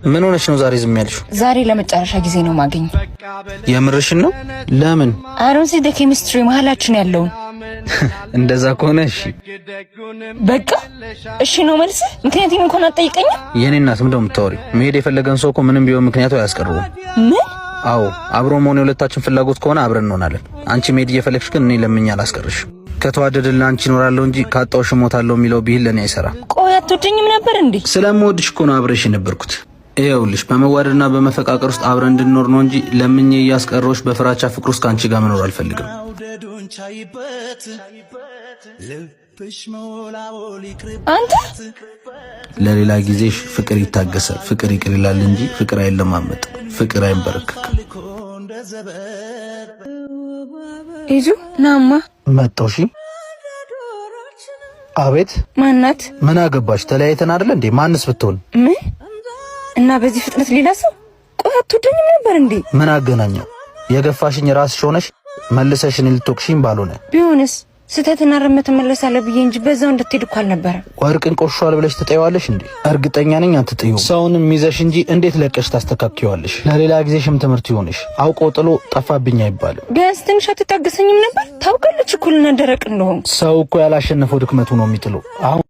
ምን ሆነሽ ነው ዛሬ ዝም ያልሽው? ዛሬ ለመጨረሻ ጊዜ ነው ማገኝ። የምርሽን ነው? ለምን? አሮን ሲ ኬሚስትሪ መሀላችን ያለውን እንደዛ ከሆነ እሺ በቃ እሺ ነው መልስ። ምክንያቱም እንኳን አትጠይቀኝም። የኔ እናት ምንድነው የምታወሪው? መሄድ የፈለገን ሰው እኮ ምንም ቢሆን ምክንያቱ አያስቀርቡም። ምን? አዎ አብሮ መሆን የሁለታችን ፍላጎት ከሆነ አብረን እንሆናለን። አንቺ መሄድ እየፈለግሽ ግን እኔ ለምኛ አላስቀርሽም። ከተዋደድን ለአንቺ እኖራለሁ እንጂ ካጣውሽ እሞታለሁ የሚለው ቢል ለኔ አይሰራ። ቆይ አትወደኝም ነበር እንዴ? ስለምወድሽ እኮ ነው አብረሽ የነበርኩት። ይኸውልሽ በመዋደድና በመፈቃቀር ውስጥ አብረን እንድንኖር ነው እንጂ ለምኜ እያስቀረውሽ በፍራቻ ፍቅር ውስጥ ካንቺ ጋር መኖር አልፈልግም። አንተ ለሌላ ጊዜሽ ፍቅር ይታገሳል፣ ፍቅር ይቅር ይላል እንጂ ፍቅር አይለማመጥ፣ ፍቅር አይንበረከክ። ይዙ ናማ መጣውሺ። አቤት። ማናት? ምን አገባሽ? ተለያይተን አይደል እንዴ? ማንስ ብትሆን ምን? እና በዚህ ፍጥነት ሌላ ሰው? ቆይ አትወደኝም ነበር እንዴ? ምን አገናኘው? የገፋሽኝ ራስሽ ሆነሽ መልሰሽን ልትወቅሽኝ ባልሆነ ቢሆንስ ስተትና ረመተ መለሳለህ ብዬ እንጂ በዛው እንድትሄድ እኮ አልነበረም። ወርቅን ቆሽሿል ብለሽ ትጠይዋለሽ እንዴ? እርግጠኛ ነኝ አትጠይው። ሰውንም ይዘሽ እንጂ እንዴት ለቀሽ ታስተካክዪዋለሽ? ለሌላ ጊዜሽም ትምህርት ይሆንሽ። አውቆ ጥሎ ጠፋብኝ አይባልም። ቢያንስ ትንሽ አትታገሰኝም ነበር? ታውቃለች እኩልና ደረቅ እንደሆንኩ። ሰው እኮ ያላሸነፈው ድክመቱ ነው የሚጥለው። አሁን